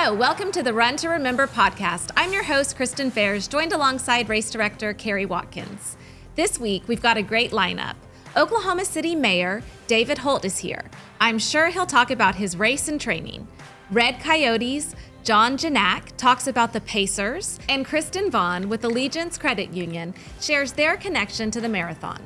Hello, welcome to the Run to Remember podcast. I'm your host, Christin, joined alongside race director Carrie Watkins. This week, we've got a great lineup. Oklahoma City Mayor David Holt is here. I'm sure he'll talk about his race and training. Red Coyotes, John Gignac talks about the Pacers, and Christin Vaughn with Allegiance Credit Union shares their connection to the marathon.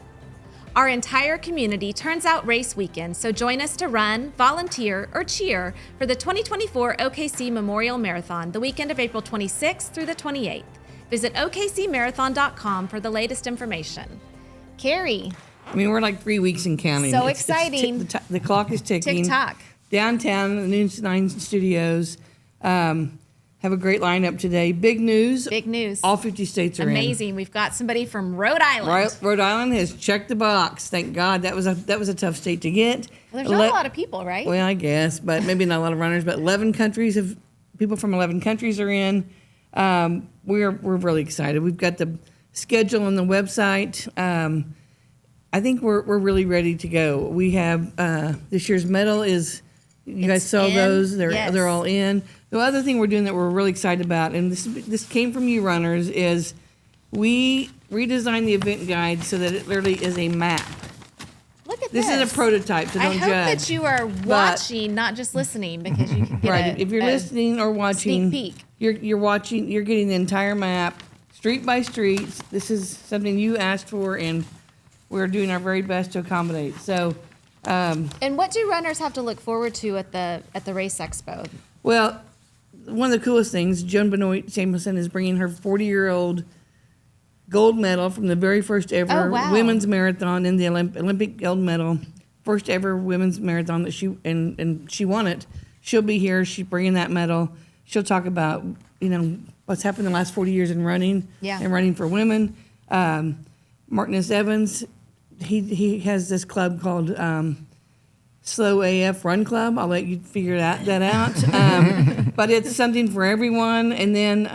Our entire community turns out race weekend, so join us to run, volunteer, or cheer for the 2024 OKC Memorial Marathon, the weekend of April 26th through the 28th. Visit okcmarathon.com for the latest information. Carrie. I mean, we're like 3 weeks in counting. So exciting. The clock is ticking. Tick-tock. Downtown, the News 9 studios. Have a great lineup today. Big news. Big news. All 50 states are Amazing. We've got somebody from Rhode Island. Rhode Island has checked the box. Thank God. That was a tough state to get. Well, there's not a lot of people, right? Well, I guess, but maybe not a lot of runners. But 11 countries people from 11 countries are in. We're really excited. We've got the schedule on the website. I think we're really ready to go. We have this year's medal is. You guys saw those. They're all in. The other thing we're doing that we're really excited about, and this came from you runners, is we redesigned the event guide so that it literally is a map. Look at this. This is a prototype, so don't judge. I hope that you are watching, not just listening, because you can get if you're listening or watching, sneak peek. You're watching. You're getting the entire map, street by street. This is something you asked for, and we're doing our very best to accommodate. So. And what do runners have to look forward to at the race expo? Well, one of the coolest things, Joan Benoit Jameson is bringing her 40-year-old gold medal from the very first ever women's marathon in the Olympic gold medal, first ever women's marathon that she won it. She'll be here. She's bringing that medal. She'll talk about what's happened in the last 40 years in running and running for women. Martinez Evans. He has this club called Slow AF Run Club. I'll let you figure that out. But it's something for everyone. And then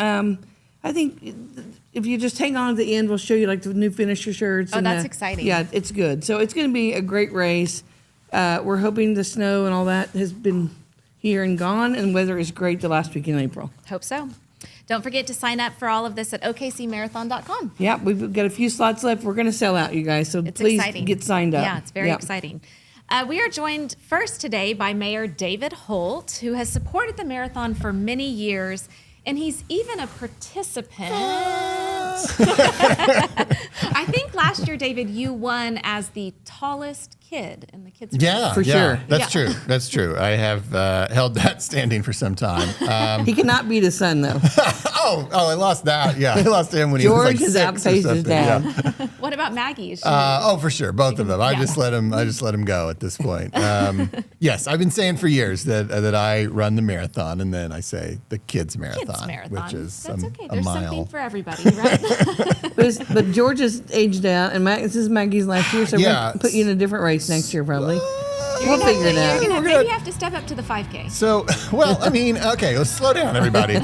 I think if you just hang on to the end, we'll show you like the new finisher shirts. Oh, that's exciting. Yeah, it's good. So it's going to be a great race. We're hoping the snow and all that has been here and gone, and weather is great the last week in April. Hope so. Don't forget to sign up for all of this at okcmarathon.com. Yeah, we've got a few slots left. We're going to sell out, you guys, so please get signed up. Yeah, it's very exciting. We are joined first today by Mayor David Holt, who has supported the marathon for many years, and he's even a participant. I think last year, David, you won as the tallest kid in the kids' race. Sure. That's true. That's true. I have held that standing for some time. He cannot beat his son, though. I lost that. Yeah, I lost him when he was like 6 or something. George has outpaced his dad. Yeah. What about Maggie? For sure, both of them. I just let him go at this point. Yes, I've been saying for years that I run the marathon, and then I say the kids marathon, which is That's okay. a There's mile. something for everybody, right? But George is aged out, and this is Maggie's last year, so we're going to put you in a different race next year, probably. We'll figure it out. You're going to maybe have to step up to the 5K. So, okay, let's slow down, everybody.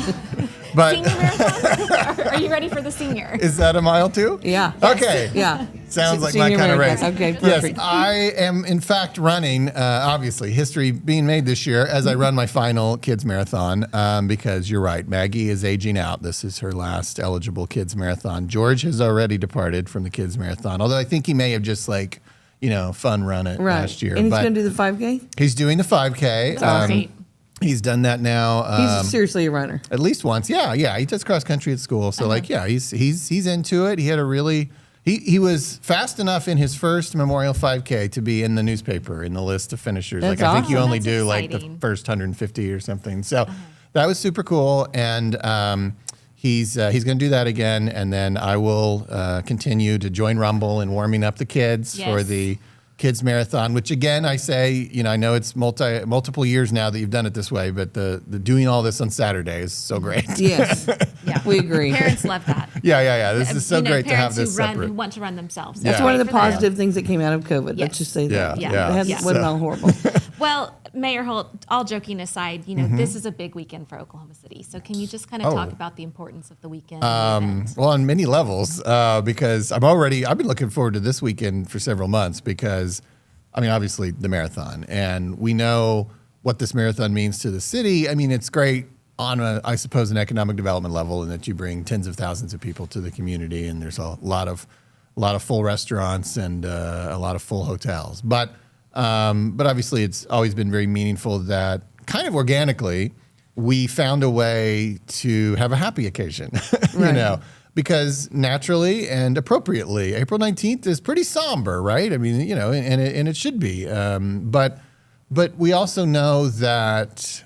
But senior marathon? Are you ready for the senior? Is that a mile too? Yeah. Okay. Yeah. Sounds like my kind of race. Okay, perfect. Yes, I am in fact running, obviously, history being made this year as I run my final kids marathon because you're right, Maggie is aging out. This is her last eligible kids marathon. George has already departed from the kids marathon, although I think he may have just fun run it last year. And he's going to do the 5K? He's doing the 5K. That's He's done that now. He's seriously a runner. At least once. Yeah. He does cross country at school. So he's into it. He had a really he was fast enough in his first Memorial 5K to be in the newspaper in the list of finishers. That's I think you only That's do exciting. the first 150 or something. So that was super cool. And he's going to do that again. And then I will continue to join Rumble in warming up the kids for the kids marathon, which again, I say, I know it's multiple years now that you've done it this way, but the doing all this on Saturday is so great. Yes. We agree. Parents love that. Yeah. This is so great to have this separate. Who want to run themselves. That's one of the positive things that came out of COVID. Yes. Let's just say that. It wasn't all horrible. Well, Mayor Holt, all joking aside, this is a big weekend for Oklahoma City. So can you just kind of talk about the importance of the weekend? Well, on many levels, because I've been looking forward to this weekend for several months because, obviously the marathon, and we know what this marathon means to the city. It's great on I suppose, an economic development level, in that you bring tens of thousands of people to the community, and there's a lot of full restaurants and a lot of full hotels. But obviously, it's always been very meaningful that kind of organically we found a way to have a happy occasion, because naturally and appropriately, April 19th is pretty somber, right? I mean, and it should be. But we also know that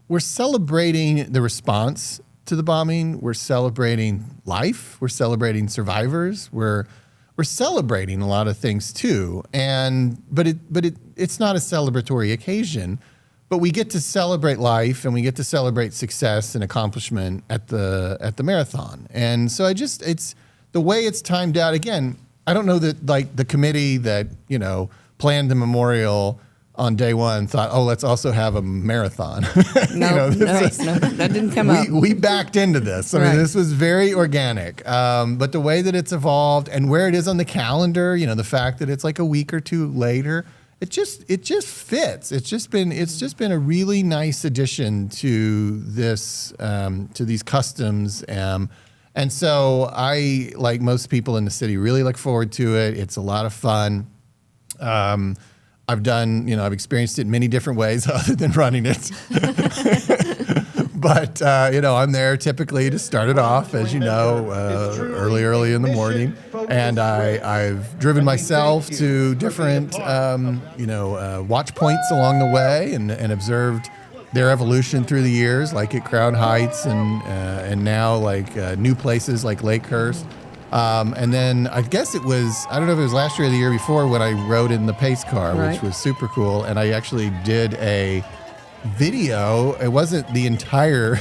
we're celebrating the response to the bombing. We're celebrating life. We're celebrating survivors. We're celebrating a lot of things too. But it's not a celebratory occasion. But we get to celebrate life, and we get to celebrate success and accomplishment at the marathon. And so it's the way it's timed out. Again, I don't know that like the committee that planned the memorial on day one thought, oh, let's also have a marathon. No, that didn't come up. We backed into this. I mean, this was very organic. But the way that it's evolved and where it is on the calendar, the fact that it's like a week or two later, it just fits. It's just been a really nice addition to this to these customs. And so I, like most people in the city, really look forward to it. It's a lot of fun. I've experienced it in many different ways other than running it. But, I'm there typically to start it off, as you know, early in the morning. And I've driven myself to different, watch points along the way and observed their evolution through the years, like at Crown Heights and now like new places like Lakehurst. And then I guess it was, I don't know if it was last year or the year before, when I rode in the pace car, which was super cool. And I actually did a video. It wasn't the entire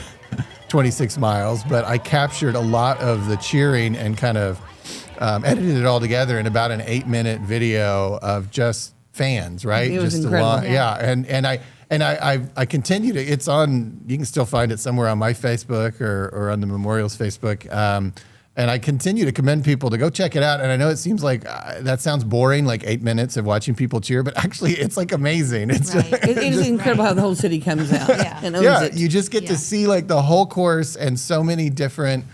26 miles, but I captured a lot of the cheering and kind of edited it all together in about an 8-minute video of just fans, right? It was just incredible. And I continue to, it's on, you can still find it somewhere on my Facebook or on the Memorial's Facebook. And I continue to commend people to go check it out. And I know it seems like that sounds boring, like 8 minutes of watching people cheer, but actually it's like amazing. It's it is incredible how the whole city comes out and owns it. You just get to see like the whole course and so many different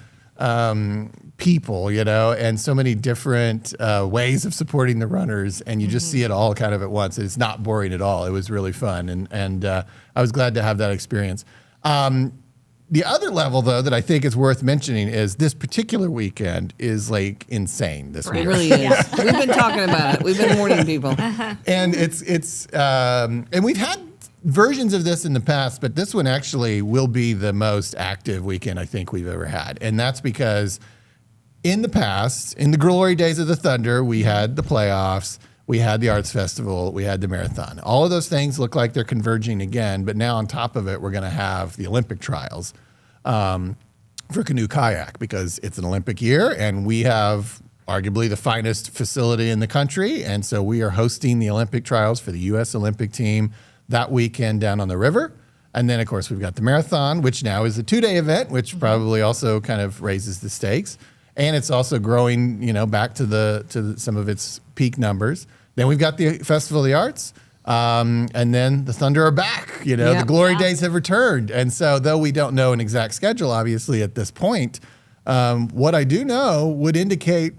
people, and so many different ways of supporting the runners. And you just see it all kind of at once. It's not boring at all. It was really fun. And I was glad to have that experience. The other level, though, that I think is worth mentioning is this particular weekend is like insane this week. It really is. We've been talking about it. We've been warning people. And and we've had versions of this in the past, but this one actually will be the most active weekend I think we've ever had. And that's because in the past, in the glory days of the Thunder, we had the playoffs, we had the Arts Festival, we had the marathon. All of those things look like they're converging again, but now on top of it, we're going to have the Olympic trials for canoe kayak, because it's an Olympic year and we have arguably the finest facility in the country. And so we are hosting the Olympic trials for the U.S. Olympic team that weekend down on the river. And then, of course, we've got the marathon, which now is a 2-day event, which probably also kind of raises the stakes. And it's also growing, back to some of its peak numbers. Then we've got the Festival of the Arts, and then the Thunder are back. The glory days have returned. And so, though we don't know an exact schedule, obviously, at this point, what I do know would indicate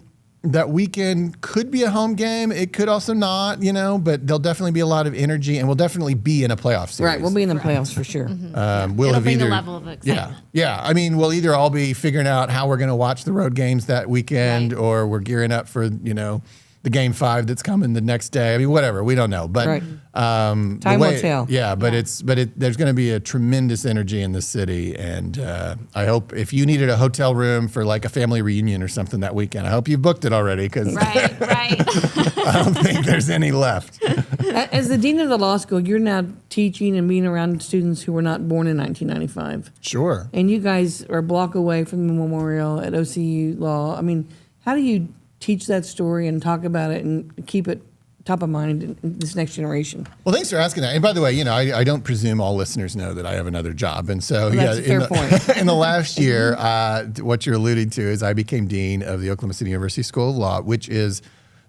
that weekend could be a home game. It could also not, but there'll definitely be a lot of energy, and we'll definitely be in a playoff series. Right, we'll be in the playoffs for sure. It'll bring a level of excitement. Yeah. I mean, we'll either all be figuring out how we're going to watch the road games that weekend, or we're gearing up for, the game 5 that's coming the next day. I mean, whatever, we don't know. But time will tell. Yeah, but there's going to be a tremendous energy in the city, and I hope if you needed a hotel room for like a family reunion or something that weekend, I hope you booked it already, because right. I don't think there's any left. As the dean of the law school, you're now teaching and being around students who were not born in 1995. Sure. And you guys are a block away from the memorial at OCU Law. I mean, how do you teach that story and talk about it and keep it top of mind in this next generation? Well, thanks for asking that. And by the way, I don't presume all listeners know that I have another job. And so, that's a fair point. In the last year, what you're alluding to is I became dean of the Oklahoma City University School of Law, which is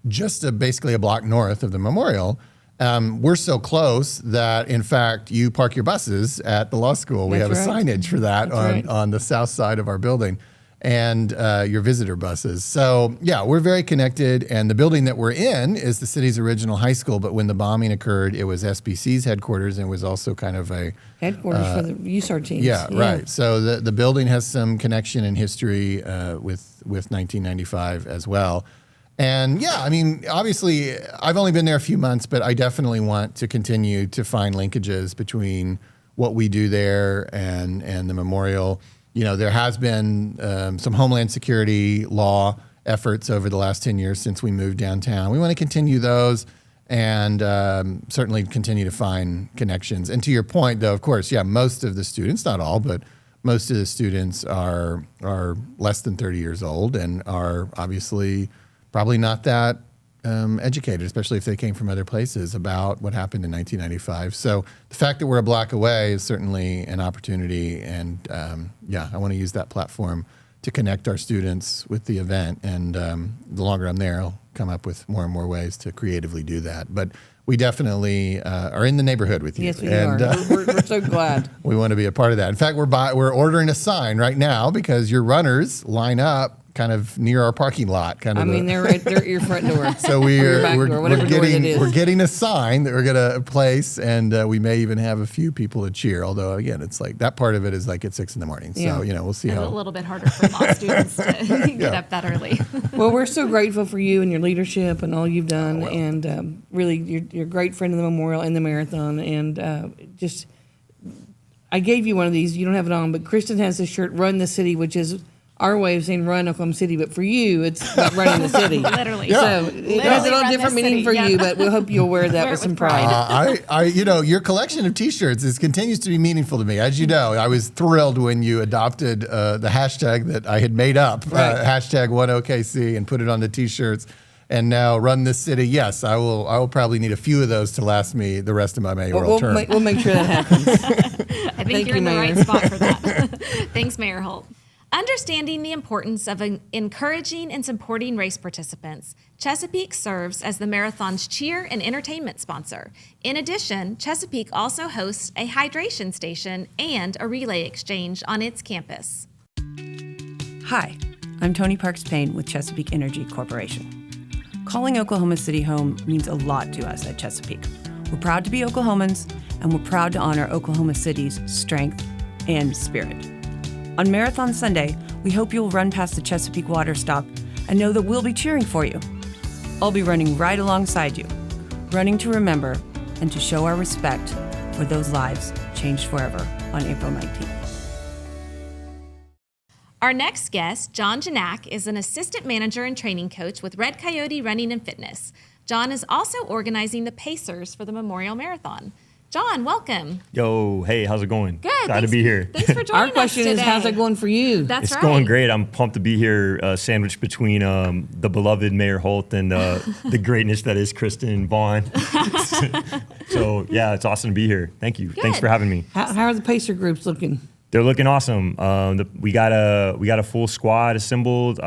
just basically a block north of the memorial. we're so close that, in fact, you park your buses at the law school. We have a signage for that on the south side of our building, and your visitor buses. So, yeah, we're very connected. And the building that we're in is the city's original high school. But when the bombing occurred, it was SBC's headquarters and was also kind of a headquarters for the USAR teams. Yeah, right. So the building has some connection and history with 1995 as well. And yeah, I mean, obviously, I've only been there a few months, but I definitely want to continue to find linkages between what we do there and the memorial. You know, there has been some Homeland Security law efforts over the last 10 years since we moved downtown. We want to continue those and certainly continue to find connections. And to your point, though, of course, yeah, most of the students, not all, but most of the students are less than 30 years old and are obviously probably not that educated, especially if they came from other places, about what happened in 1995. So the fact that we're a block away is certainly an opportunity. And I want to use that platform to connect our students with the event. And the longer I'm there, I'll come up with more and more ways to creatively do that. But we definitely are in the neighborhood with you. Yes, we are. We're so glad. We want to be a part of that. In fact, we're ordering a sign right now because your runners line up kind of near our parking lot. They're right there at your front door. So we're getting a sign that we're going to place, and we may even have a few people to cheer. Although again, it's like that part of it is like at 6 a.m. So we'll see how. It's a little bit harder for law students to get up that early. Well, we're so grateful for you and your leadership and all you've done, and really, you're a great friend of the memorial and the marathon, and I gave you one of these. You don't have it on, but Christin has this shirt, "Run the City," which is our way of saying run Oklahoma City, but for you, it's about running the city. Literally. Yeah. So it has a little different meaning for you, but we hope you'll wear that with some pride. Your collection of T-shirts continues to be meaningful to me. As you know, I was thrilled when you adopted the hashtag that I had made up, hashtag #OneOKC, and put it on the T-shirts. And now run this city. Yes, I will probably need a few of those to last me the rest of my mayoral term. We'll make sure that happens. I think you're in the right spot for that. Thanks, Mayor Holt. Understanding the importance of encouraging and supporting race participants, Chesapeake serves as the marathon's cheer and entertainment sponsor. In addition, Chesapeake also hosts a hydration station and a relay exchange on its campus. Hi, I'm Tony Parks Payne with Chesapeake Energy Corporation. Calling Oklahoma City home means a lot to us at Chesapeake. We're proud to be Oklahomans, and we're proud to honor Oklahoma City's strength and spirit. On Marathon Sunday, we hope you'll run past the Chesapeake Water Stop and know that we'll be cheering for you. I'll be running right alongside you, running to remember and to show our respect for those lives changed forever on April 19th. Our next guest, John Gignac, is an assistant manager and training coach with Red Coyote Running and Fitness. John is also organizing the Pacers for the Memorial Marathon. John, welcome. Yo, hey, how's it going? Good. Glad to be here. Thanks for joining us today. Our question is, how's it going for you? It's going great. I'm pumped to be here, sandwiched between the beloved Mayor Holt and the greatness that is Christin, Vaughn. So, yeah, it's awesome to be here. Thank you. Good. Thanks for having me. How are the Pacer groups looking? They're looking awesome. We got a full squad assembled,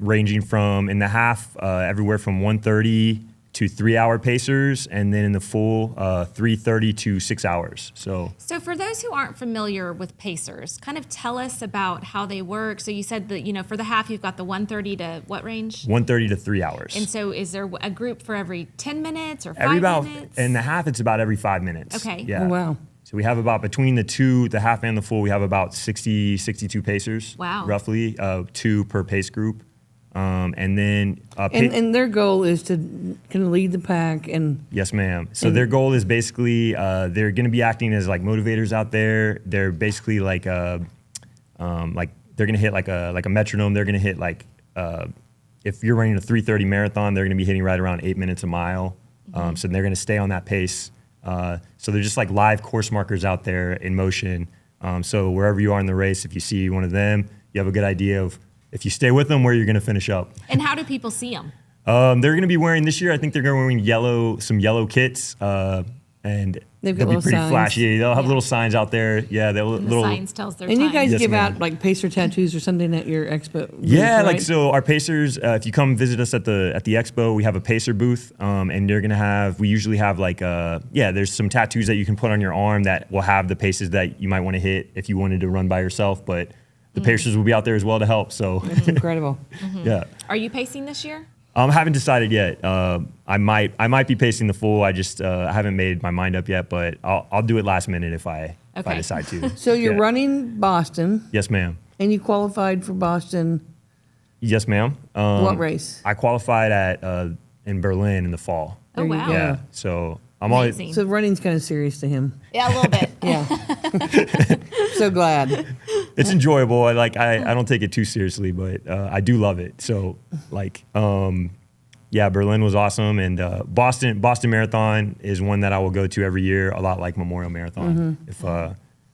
ranging from in the half, everywhere from 1:30 to 3-hour pacers, and then in the full 3:30 to 6 hours. So for those who aren't familiar with pacers, kind of tell us about how they work. So you said that, for the half, you've got the 1:30 to what range? 1:30 to 3 hours. And so is there a group for every 10 minutes or 5 minutes? In the half, it's about every 5 minutes. Okay. Yeah. Oh, wow. So we have about, between the half and the full, we have about 62 pacers. Wow. Roughly, 2 per pace group. And then and their goal is to kind of lead the pack and yes, ma'am. So their goal is basically they're going to be acting as like motivators out there. They're basically like they're going to hit like a metronome. They're going to hit like if you're running a 3:30 marathon, they're going to be hitting right around 8 minutes a mile. So they're going to stay on that pace. So they're just like live course markers out there in motion. So wherever you are in the race, if you see one of them, you have a good idea of, if you stay with them, where you're going to finish up. And how do people see them? They're going to be wearing this year. I think they're going to be wearing some yellow kits, and They've got they'll be little pretty signs. flashy. They'll have little signs out there. Yeah, they'll And the little signs tells their And time. you guys Yes, give ma'am. out like pacer tattoos or something at your expo. booth, Yeah, right? like so our pacers, if you come visit us at the expo, we have a pacer booth, and they're gonna have. We usually have like there's some tattoos that you can put on your arm that will have the paces that you might want to hit if you wanted to run by yourself. But the pacers will be out there as well to help. So That's incredible. yeah, Are you pacing this year? I haven't decided yet. I might be pacing the full. I just I haven't made my mind up yet, but I'll do it last minute if I decide to. So you're Yeah. running Boston, Yes, ma'am. and you qualified for Boston. Yes, ma'am. What race? I qualified at in Berlin in the fall. Oh, There you wow. go. Yeah, so I'm always. Amazing. So running's kind of serious to him. Yeah, a little bit. Yeah. So glad. It's enjoyable. I don't take it too seriously, but I do love it. So Berlin was awesome, and Boston Marathon is one that I will go to every year, a lot like Memorial Marathon.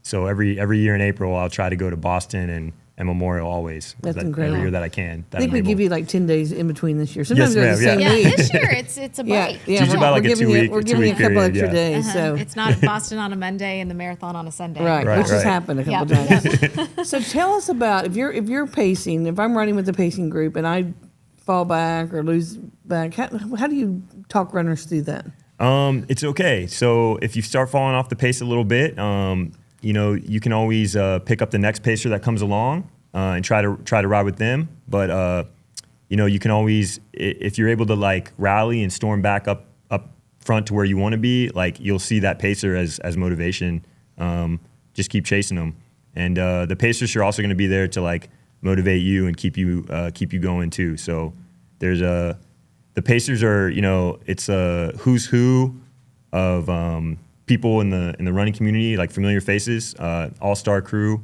So every year in April, I'll try to go to Boston and Memorial always. That's every incredible. year that I can. I think we give you like 10 days in between this year. Sometimes Yes, they're the ma'am, same Yeah, week. this year it's a Yeah, break. yeah. usually about like a giving two-week- We're giving you a couple period, extra yeah. days. So It's not Boston on a Monday and the marathon on a Sunday. right, Right, which has right. happened a couple Yeah. times. So tell us about if you're pacing. If I'm running with the pacing group and I fall back or lose back, how do you talk runners through that? It's okay. So if you start falling off the pace a little bit, you can always pick up the next pacer that comes along and try to ride with them. But you can always, if you're able to like rally and storm back up front to where you want to be, like you'll see that pacer as motivation. Just keep chasing them, and the pacers are also going to be there to like motivate you and keep you going too. So there's the pacers are, it's a who's who of people in the running community, like familiar faces, all-star crew,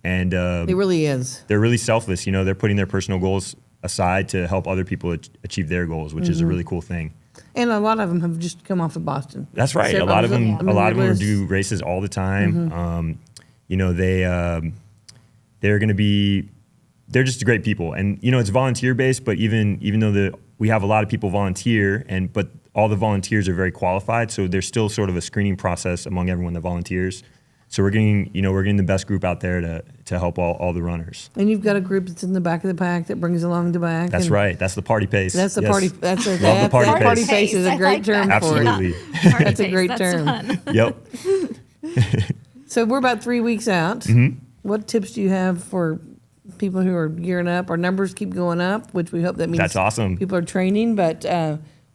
and It really is. they're really selfless. They're putting their personal goals aside to help other people achieve their goals, which is a really cool thing. And a lot of them have just come off of Boston. That's right. So A lot of them, list. do races all the time. They're going to be. They're just great people, and it's volunteer based. But even though we have a lot of people volunteer, but all the volunteers are very qualified, so there's still sort of a screening process among everyone that volunteers. So we're getting the best group out there to help all the runners. And you've got a group that's in the back of the pack that brings along the back. That's and right. That's the party pace. That's the Yes. party. That's a Love the party pace. party pace is a I great like term that. for it. Absolutely. Party That's a pace, great that's term. fun. Yep. So we're about 3 weeks out. Mm-hmm. What tips do you have for people who are gearing up? Our numbers keep going up, which we hope that means That's awesome. people are training. But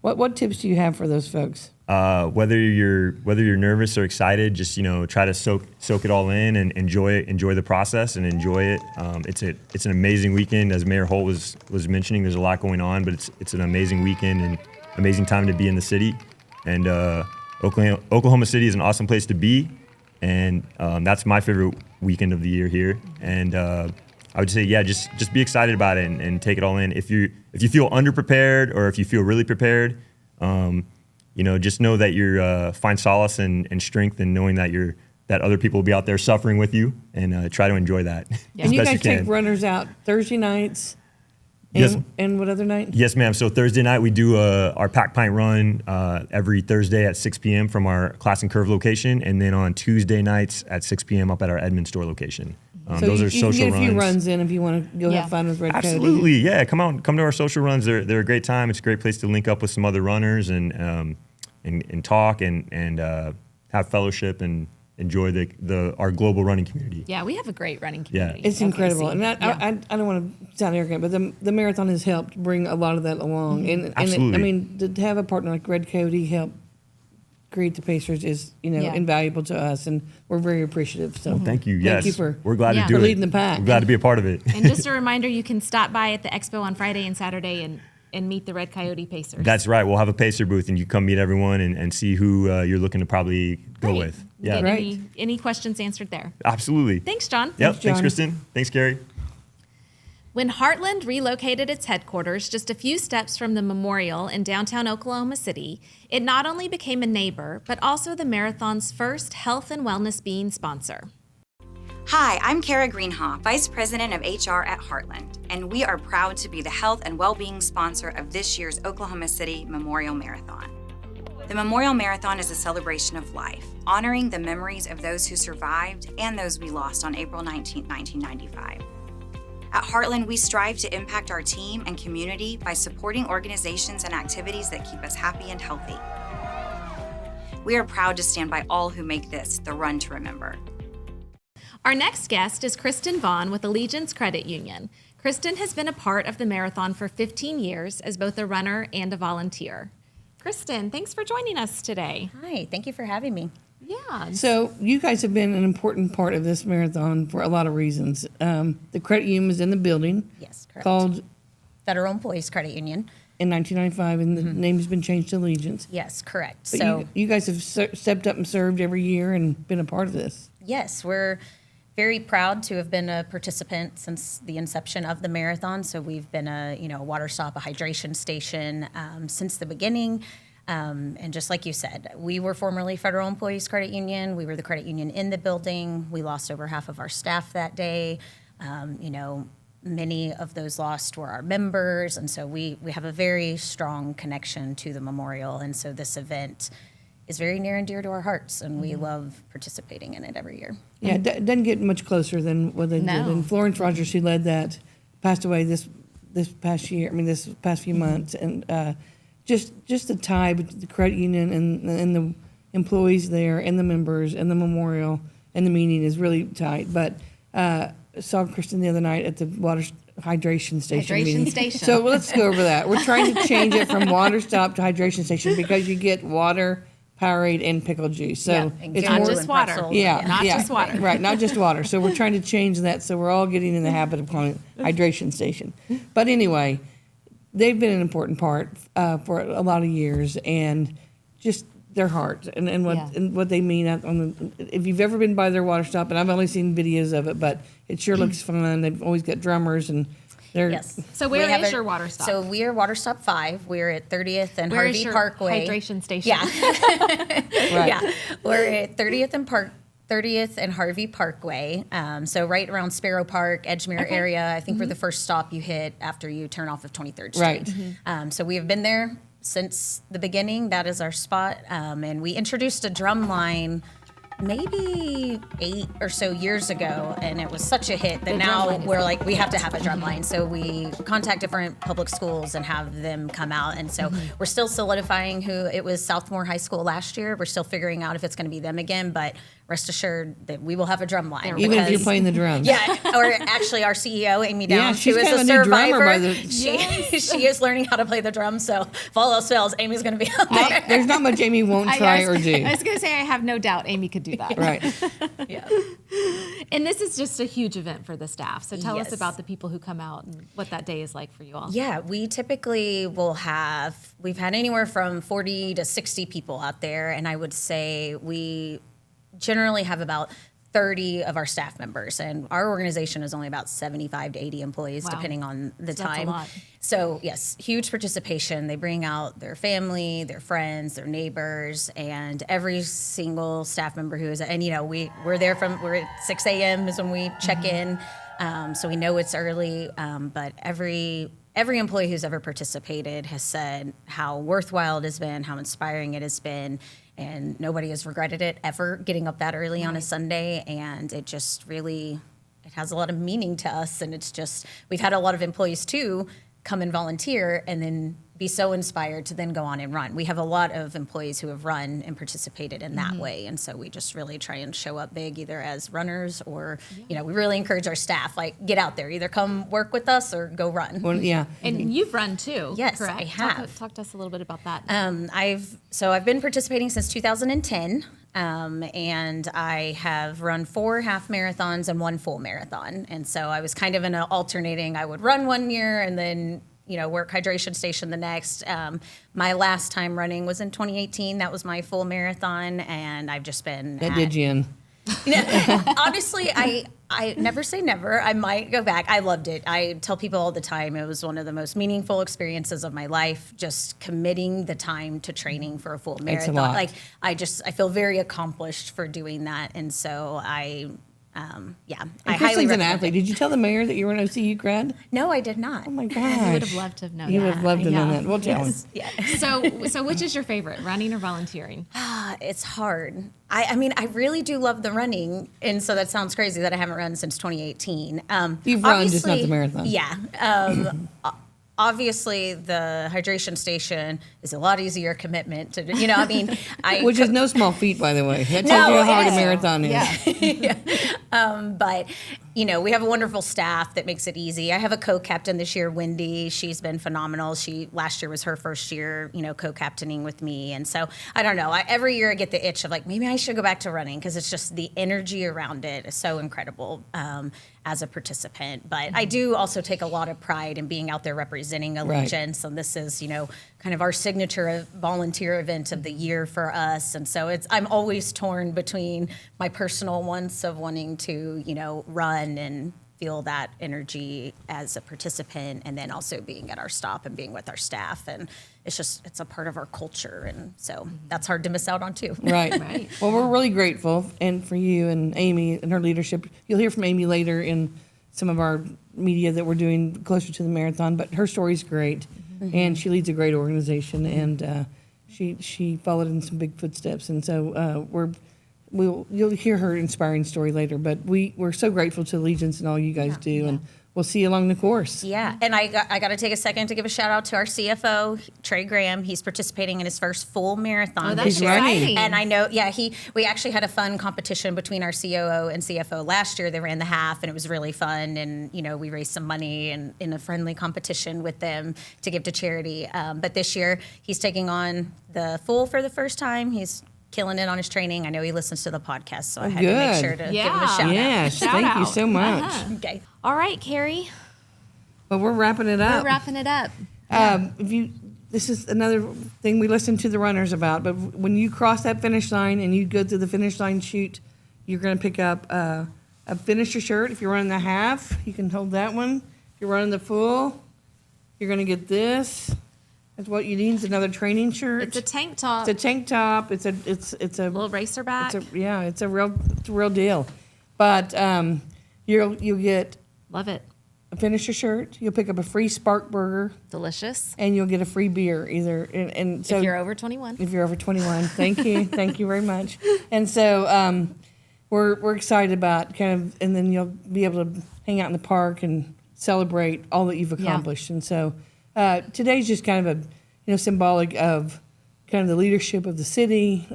what tips do you have for those folks? Whether you're nervous or excited, just try to soak it all in and enjoy the process and enjoy it. It's an amazing weekend, as Mayor Holt was mentioning. There's a lot going on, but it's an amazing weekend and amazing time to be in the city. And Oklahoma City is an awesome place to be, and that's my favorite weekend of the year here. And I would say, just be excited about it and take it all in. If you feel underprepared or if you feel really prepared, just know that you're find solace and strength in knowing that other people will be out there suffering with you, and try to enjoy that. Yeah. And as you best guys take can. runners out Thursday nights. Yes. And what other night? Yes, ma'am. So Thursday night we do our Pack Pint Run every Thursday at 6 p.m. from our Class and Curve location, and then on Tuesday nights at 6 p.m. up at our Edmond store location. So Those you are can social get a few runs. runs in if you want to go Yeah. have fun with Red Coyote. Absolutely, yeah. Come to our social runs. They're a great time. It's a great place to link up with some other runners and talk and have fellowship and enjoy our global running community. Yeah, we have a great running community. It's OKC. incredible, and Yeah. I don't want to sound arrogant, but the marathon has helped bring a lot of that along. And Absolutely. I mean, to have a partner like Red Coyote help create the Pacers is Yeah. invaluable to us, and we're very appreciative. So Thank you. Yes, thank you for we're glad Yeah. to do for it. leading the pack. We're glad to be a part of it. And just a reminder, you can stop by at the expo on Friday and Saturday and meet the Red Coyote Pacers. That's right. We'll have a pacer booth, and you come meet everyone and see who you're looking to probably go Great. with. Yeah, Get Right. any questions answered there. absolutely. Thanks, John. Yep. Thanks, Thanks, John. Kristen. Thanks, Gary. When Heartland relocated its headquarters just a few steps from the memorial in downtown Oklahoma City, it not only became a neighbor, but also the marathon's first health and wellness being sponsor. Hi, I'm Kara Greenhaw, Vice President of HR at Heartland, and we are proud to be the health and well-being sponsor of this year's Oklahoma City Memorial Marathon. The Memorial Marathon is a celebration of life, honoring the memories of those who survived and those we lost on April 19, 1995. At Heartland, we strive to impact our team and community by supporting organizations and activities that keep us happy and healthy. We are proud to stand by all who make this the run to remember. Our next guest is Christin Vaughn with Allegiance Credit Union. Christin has been a part of the marathon for 15 years as both a runner and a volunteer. Christin, thanks for joining us today. Hi, thank you for having me. Yeah. So you guys have been an important part of this marathon for a lot of reasons. The credit union was in the building. Yes, correct. Called Federal Employees Credit Union. in 1995, and the name has been changed to Allegiance. Yes, correct. But So you guys have stepped up and served every year and been a part of this. yes, we're very proud to have been a participant since the inception of the marathon. So we've been a water stop, a hydration station since the beginning. And just like you said, we were formerly Federal Employees Credit Union. We were the credit union in the building. We lost over half of our staff that day. Many of those lost were our members. And so we have a very strong connection to the memorial. And so this event is very near and dear to our hearts, and we love participating in it every year. Yeah, it doesn't get much closer than what they did. And Florence Rogers, who led that, passed away this past year. This past few months, and just the tie between the credit union and the employees there, and the members, and the memorial, and the meeting is really tight. But saw Christin the other night at the water hydration station meeting. So let's go over that. We're trying to change it from water stop to hydration station because you get water, Powerade, and pickle juice. So it's not more just water. Just water. Right, not just water. So we're trying to change that. So we're all getting in the habit of calling it hydration station. But anyway, they've been an important part for a lot of years, and just their heart and what they mean if you've ever been by their water stop, and I've only seen videos of it, but it sure looks fun. They've always got drummers, and they're Yes. So where is your water stop? So we are Water Stop 5. We're at 30th and Where Harvey is your Parkway. hydration station? Yeah. right. Yeah. We're at 30th and Harvey Parkway. So right around Sparrow Park, Edgemere area. I think we're the first stop you hit after you turn off of 23rd Street. Right. So we have been there since the beginning. That is our spot. And we introduced a drum line maybe 8 or so years ago, and it was such a hit that now we're like, we have to have a drum line. So we contact different public schools and have them come out. And so we're still solidifying who it was. Southmore High School last year. We're still figuring out if it's going to be them again, but rest assured that we will have a drum line. Even if you're playing the drums. Yeah, or actually our CEO, Amy Downs, she's who is kind of a a new drummer survivor. by the- She is learning how to play the drums, so if all else fails, Amy's going to be out there. There's not much Amy won't try or do. I was going to say, I have no doubt Amy could do that. Right. Yeah. And this is just a huge event for the staff. So tell us Yes. about the people who come out and what that day is like for you all. Yeah, we typically we've had anywhere from 40 to 60 people out there, and I would say we generally have about 30 of our staff members, and our organization is only about 75 to 80 employees, depending on the time. That's a lot. So yes, huge participation. They bring out their family, their friends, their neighbors, and every single staff member who is, and we're at 6 a.m. is when we check in, so we know it's early, but every employee who's ever participated has said how worthwhile it has been, how inspiring it has been, and nobody has regretted it ever getting up that early on a Sunday. And it just really, it has a lot of meaning to us. And it's just, we've had a lot of employees too come and volunteer and then be so inspired to then go on and run. We have a lot of employees who have run and participated in that way. And so we just really try and show up big, either as runners or, we really encourage our staff, like, get out there, either come work with us or go run. Well, yeah. And you've run too. Yes, correct? I have. Talk to us a little bit about that. I've been participating since 2010, and I have run 4 half marathons and 1 full marathon. And so I was kind of in an alternating. I would run one year and then work hydration station the next. My last time running was in 2018. That was my full marathon, and I've just been. That did you in. Honestly, I never say never. I might go back. I loved it. I tell people all the time it was one of the most meaningful experiences of my life, just committing the time to training for a full marathon. lot. Like I feel very accomplished for doing that. And so I I highly Kristen's an recommend athlete. it. Did you tell the mayor that you were an OCU grad? No, I did not. Oh my gosh. You would have loved to have known You that. would have loved to know that. We'll tell him. Yeah. So which is your favorite, running or volunteering? It's hard. I mean, I really do love the running, and so that sounds crazy that I haven't run since 2018. You've run, just not the marathon. Yeah. Obviously, the hydration station is a lot easier commitment to, I mean, Which is no small feat, by the way. That tells you how hard a marathon is. But, we have a wonderful staff that makes it easy. I have a co-captain this year, Wendy. She's been phenomenal. Last year was her first year, co-captaining with me. And so, I don't know. Every year I get the itch of like, maybe I should go back to running because it's just the energy around it is so incredible as a participant. But I do also take a lot of pride in being out there representing Allegiance. And this is, kind of our signature volunteer event of the year for us. And so I'm always torn between my personal wants of wanting to, run and feel that energy as a participant, and then also being at our stop and being with our staff. And it's a part of our culture. And so that's hard to miss out on too. Right. Well, we're really grateful and for you and Amy and her leadership. You'll hear from Amy later in some of our media that we're doing closer to the marathon, but her story's great. And she leads a great organization, and she followed in some big footsteps. And so you'll hear her inspiring story later. But we're so grateful to Allegiance and all you guys do, and we'll see you along the course. Yeah, and I got to take a second to give a shout out to our CFO, Trey Graham. He's participating in his first full marathon this year. Exciting. And I know, we actually had a fun competition between our COO and CFO last year. They ran the half, and it was really fun. And, we raised some money in a friendly competition with them to give to charity. But this year, he's taking on the full for the first time. He's killing it on his training. I know he listens to the podcast, so I had to make sure to give him a shout out. Yes, thank you so much. Okay. All right, Carrie. Well, we're wrapping it up. This is another thing we listen to the runners about, but when you cross that finish line and you go through the finish line chute, you're going to pick up a finisher shirt. If you're running the half, you can hold that one. If you're running the full, you're going to get this. That's what you need. Is another training shirt. It's a tank top. It's a tank top. It's a little racer back. It's a real deal. But you'll get Love it. a finisher shirt. You'll pick up a free Spark Burger, Delicious. and you'll get a free beer either. And so If you're over 21. if you're over 21, thank you very much. And so we're excited about and then you'll be able to hang out in the park and celebrate all that you've accomplished. And so today's just kind of symbolic of kind of the leadership of the city.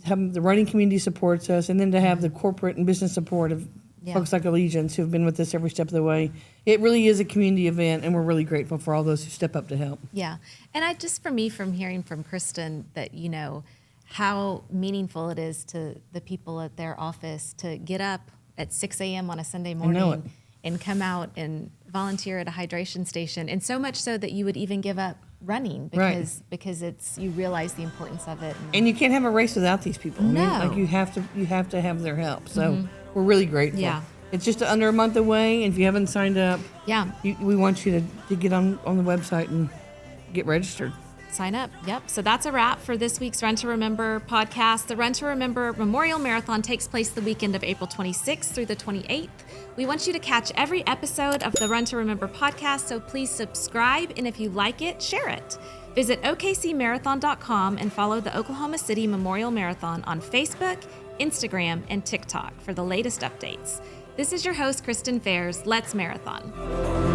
Having the running community supports us, and then to have the corporate and business support of folks like Allegiance who have been with us every step of the way. It really is a community event, and we're really grateful for all those who step up to help. Yeah. And from hearing from Christin that, how meaningful it is to the people at their office to get up at 6 a.m. on a Sunday morning and come out and volunteer at a hydration station. And so much so that you would even give up running because you realize the importance of it. And you can't have a race without these people. No. I mean, you have to have their help. So we're really grateful. Yeah. It's just under a month away, and if you haven't signed up, we want you to get on the website and get registered. Sign up. Yep. So that's a wrap for this week's Run to Remember podcast. The Run to Remember Memorial Marathon takes place the weekend of April 26th through the 28th. We want you to catch every episode of the Run to Remember podcast, so please subscribe, and if you like it, share it. Visit OKCMarathon.com and follow the Oklahoma City Memorial Marathon on Facebook, Instagram, and TikTok for the latest updates. This is your host, Christin Fairs. Let's Marathon.